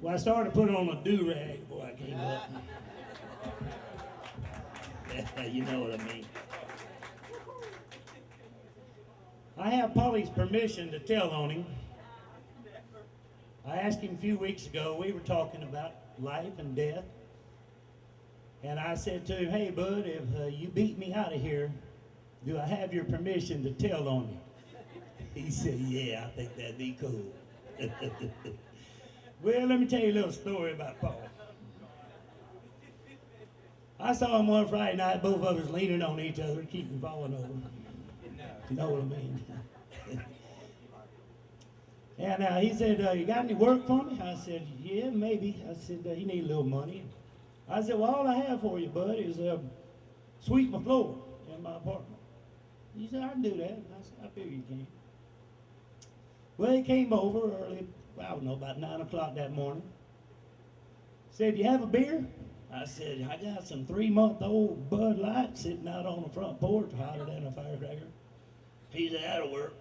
Well, I started to put on a do-rag before I came up. You know what I mean. I have Paulie's permission to tell on him. I asked him a few weeks ago, we were talking about life and death. And I said to him, hey, bud, if you beat me out of here, do I have your permission to tell on you? He said, yeah, I think that'd be cool. Well, let me tell you a little story about Paul. I saw him one Friday night, both of us leaning on each other, keeping falling over. You know what I mean? And he said, you got any work for me? I said, yeah, maybe. I said, you need a little money. I said, well, all I have for you, bud, is sweep my floor in my apartment. He said, I can do that. I said, I figure you can. Well, he came over early, I don't know, about 9 o'clock that morning. Said, you have a beer? I said, I got some 3-month-old Bud Light sitting out on the front porch, hotter than a firecracker. He said, that'll work.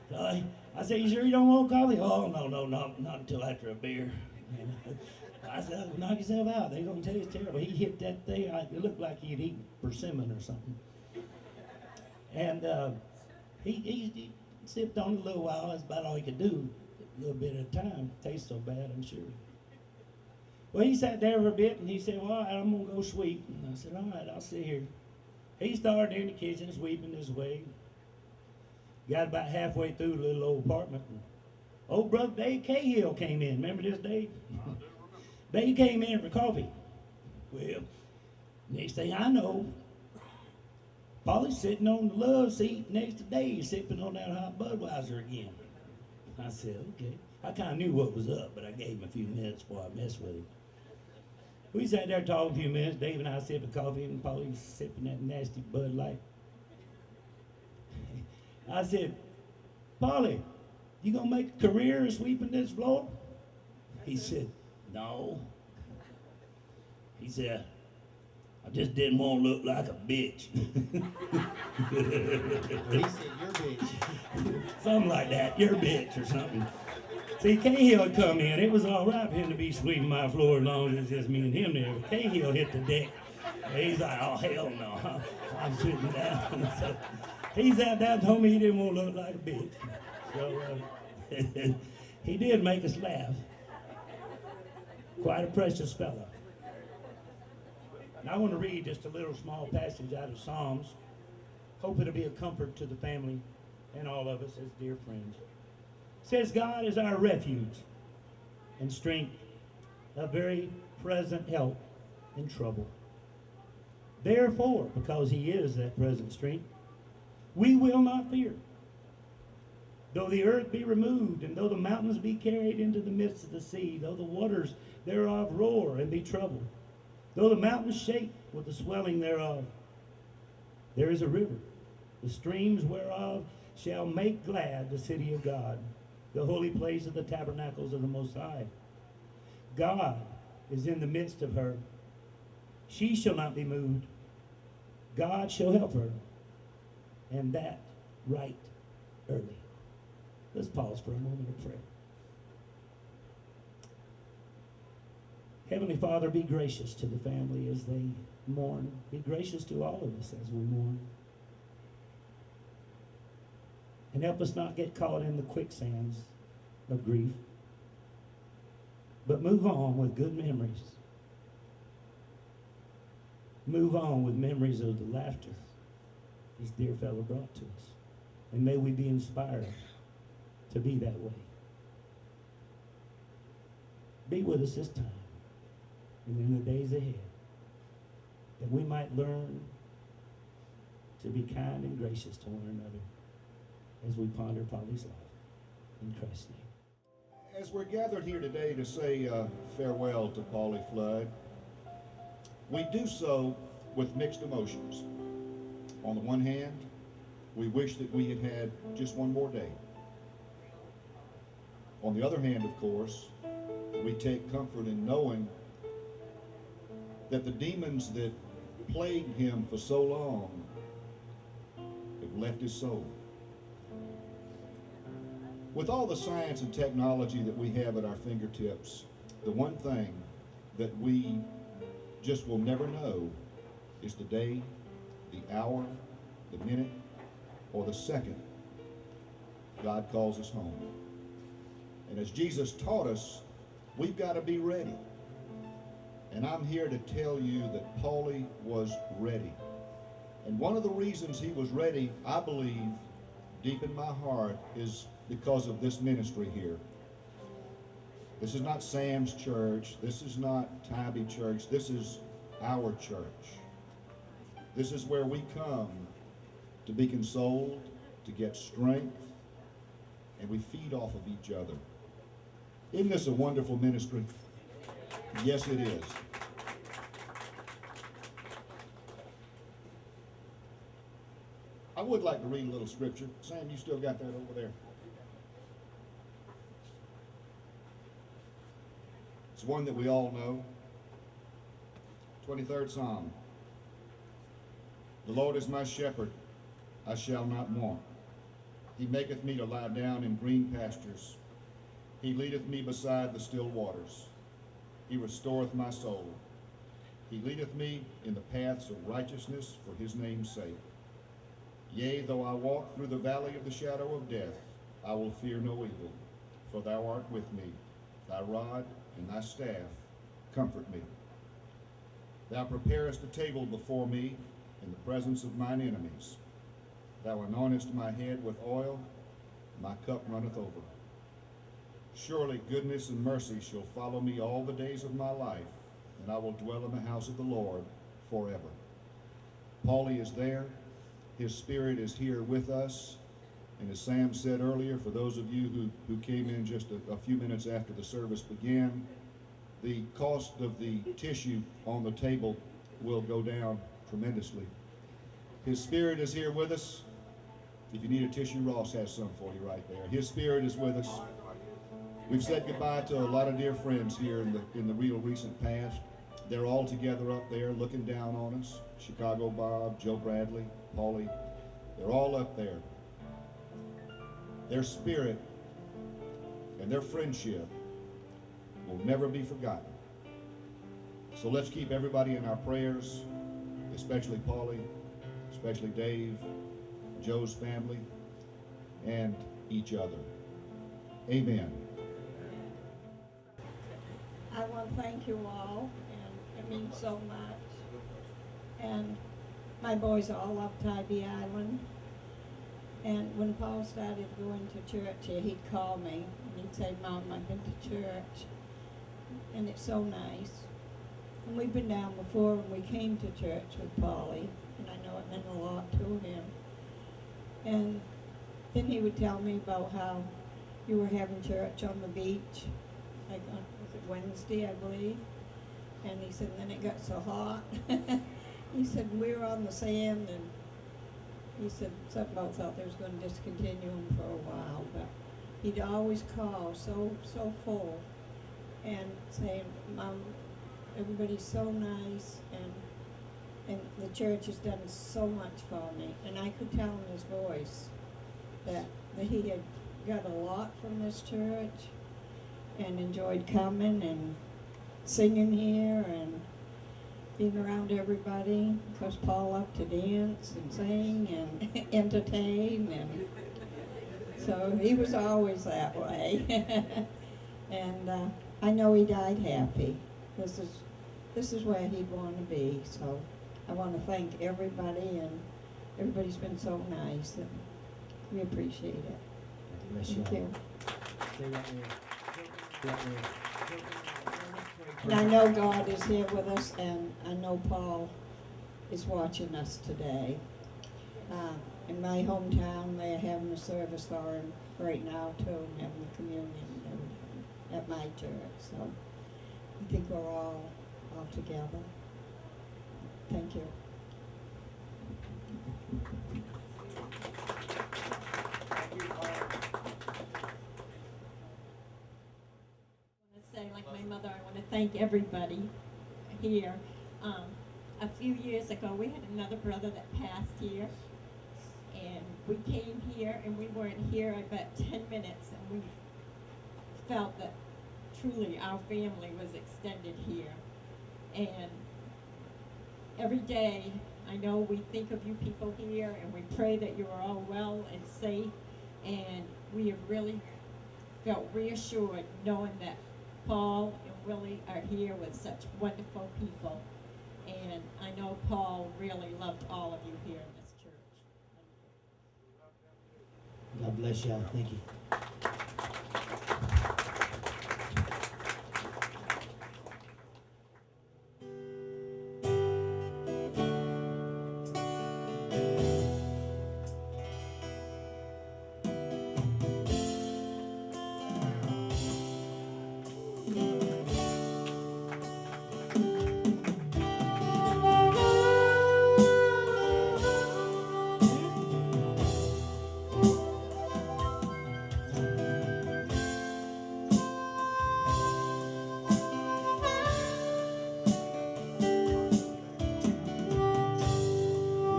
So I said, you sure you don't want coffee? Oh, no, not until after a beer. I said, knock yourself out. They're going to tell you it's terrible. He hit that thing. It looked like he'd eaten persimmon or something. And he sipped on it a little while. That's about all he could do. A little bit at a time. Tastes so bad, I'm sure. Well, he sat there for a bit, and he said, well, all right, I'm going to go sweep. And I said, all right, I'll sit here. He started in the kitchen sweeping this way. Got about halfway through the little old apartment. And old brother Dave Cahill came in. Remember this, Dave? Dave came in for coffee. Well, next thing I know, Paulie's sitting on the love seat next to Dave, sipping on that hot Budweiser again. I said, okay. I kind of knew what was up, but I gave him a few minutes before I messed with him. We sat there talking a few minutes. Dave and I sipping coffee, and Paulie sipping that nasty Bud Light. I said, Paulie, you gonna make a career of sweeping this floor? He said, no. He said, I just didn't want to look like a bitch. He said, you're bitch. Something like that, you're a bitch or something. See, Cahill had come in. It was all right for him to be sweeping my floor as long as it was just me and him there. But Cahill hit the deck. He's like, oh, hell no. I'm sitting down. So he sat down and told me he didn't want to look like a bitch. So he did make us laugh. Quite a precious fellow. And I want to read just a little small passage out of Psalms. Hope it'll be a comfort to the family and all of us as dear friends. It says, God is our refuge and strength, a very present help in trouble. Therefore, because he is that present strength, we will not fear. Though the earth be removed, and though the mountains be carried into the midst of the sea, though the waters thereof roar and be troubled, though the mountains shake with the swelling thereof, there is a river, the streams whereof shall make glad the city of God, the holy place of the tabernacles of the Most High. God is in the midst of her. She shall not be moved. God shall help her, and that right early. Let's pause for a moment of prayer. Heavenly Father, be gracious to the family as they mourn. Be gracious to all of us as we mourn. And help us not get caught in the quicksands of grief, but move on with good memories. Move on with memories of the laughter this dear fellow brought to us. And may we be inspired to be that way. Be with us this time and in the days ahead, that we might learn to be kind and gracious to one another as we ponder Paulie's life. In Christ's name. As we're gathered here today to say farewell to Paulie Flood, we do so with mixed emotions. On the one hand, we wish that we had had just one more day. On the other hand, of course, we take comfort in knowing that the demons that plagued him for so long have left his soul. With all the science and technology that we have at our fingertips, the one thing that we just will never know is the day, the hour, the minute, or the second God calls us home. And as Jesus taught us, we've got to be ready. And I'm here to tell you that Paulie was ready. And one of the reasons he was ready, I believe, deep in my heart, is because of this ministry here. This is not Sam's church. This is not Tybee Church. This is our church. This is where we come to be consoled, to get strength, and we feed off of each other. Isn't this a wonderful ministry? Yes, it is. I would like to read a little scripture. Sam, you still got that over there? It's one that we all know. 23rd Psalm. The Lord is my shepherd, I shall not want. He maketh me to lie down in green pastures. He leadeth me beside the still waters. He restoreth my soul. He leadeth me in the paths of righteousness for his name's sake. Yea, though I walk through the valley of the shadow of death, I will fear no evil, for thou art with me. Thy rod and thy staff comfort me. Thou preparest a table before me in the presence of mine enemies. Thou anointest my head with oil, my cup runneth over. Surely goodness and mercy shall follow me all the days of my life, and I will dwell in the house of the Lord forever. Paulie is there. His Spirit is here with us. And as Sam said earlier, for those of you who came in just a few minutes after the service began, the cost of the tissue on the table will go down tremendously. His Spirit is here with us. If you need a tissue, Ross has some for you right there. His Spirit is with us. We've said goodbye to a lot of dear friends here in the real recent past. They're all together up there looking down on us. Chicago Bob, Joe Bradley, Paulie, they're all up there. Their spirit and their friendship will never be forgotten. So let's keep everybody in our prayers, especially Paulie, especially Dave, Joe's family, and each other. Amen. I want to thank you all, and it means so much. And my boys all love Tybee Island. And when Paul started going to church here, he'd call me and he'd say, Mom, I've been to church. And it's so nice. And we've been down before and we came to church with Paulie, and I know it meant a lot to him. And then he would tell me about how you were having church on the beach, like on, was it Wednesday, I believe? And he said, then it got so hot. He said, we were on the sand, and he said something about thought they was going to discontinue him for a while, but he'd always call so full and saying, Mom, everybody's so nice, and the church has done so much for me. And I could tell in his voice that he had got a lot from this church and enjoyed coming and singing here and being around everybody, because Paul loved to dance and sing and entertain, and so he was always that way. And I know he died happy. This is where he'd want to be. So I want to thank everybody, and everybody's been so nice, and we appreciate it. Thank you. And I know God is here with us, and I know Paul is watching us today. In my hometown, they're having a service for him right now too, and having the communion and everything at my church. So I think we're all together. Thank you. Like my mother, I want to thank everybody here. A few years ago, we had another brother that passed here, and we came here and we weren't here about 10 minutes, and we felt that truly our family was extended here. And every day, I know we think of you people here, and we pray that you are all well and safe, and we have really felt reassured knowing that Paul and Willie are here with such wonderful people. And I know Paul really loved all of you here in this church. God bless y'all. Thank you.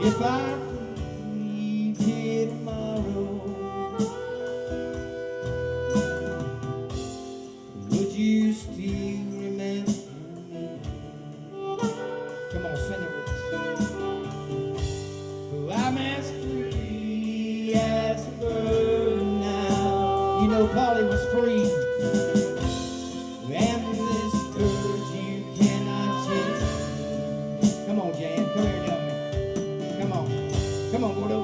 If I leave here tomorrow, would you still remember me? Come on, sing it with us. Oh, I'm as free as a bird now. You know, Polly was free. And this urge you cannot change. Come on, Jan, come here, help me. Come on, Gordo.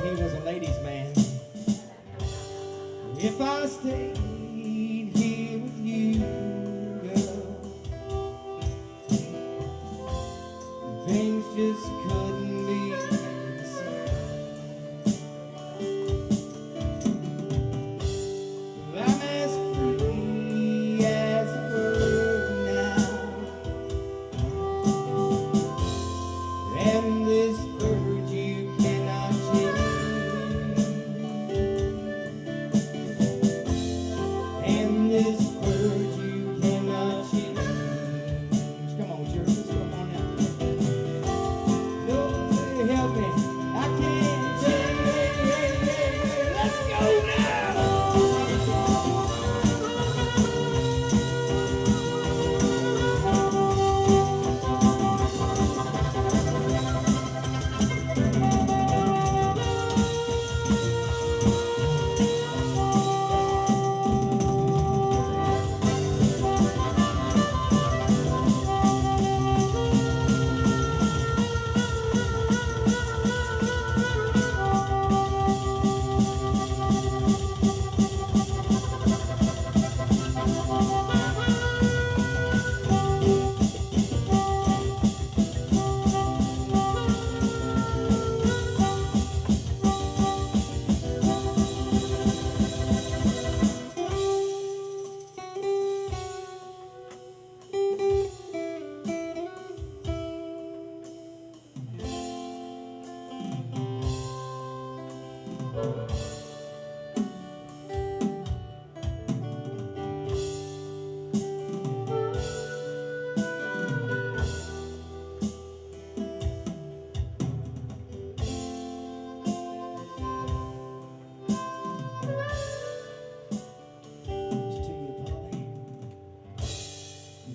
He was a ladies' man. If I stayed here with you, girl, things just couldn't be the same. I'm as free as a bird now, and this bird you cannot change. And this bird you cannot change. Come on, church, come on now. Lord, help me. I can't change. Let's go now.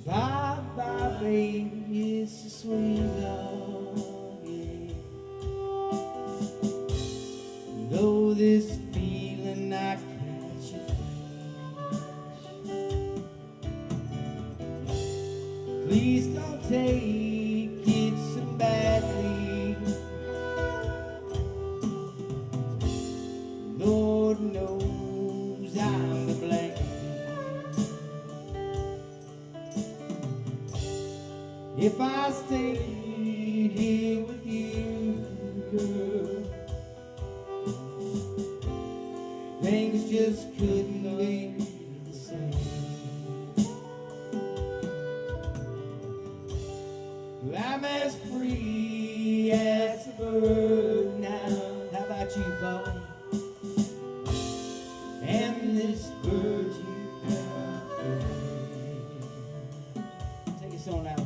Bye bye, baby, it's a sweet love, yeah. Though this feeling I can't change. Please don't take it so badly. Lord if I stayed here with you, girl. Things just couldn't be the same. Well, I'm as free as a bird now. How about you, Paul? And this bird you got. Take us on out.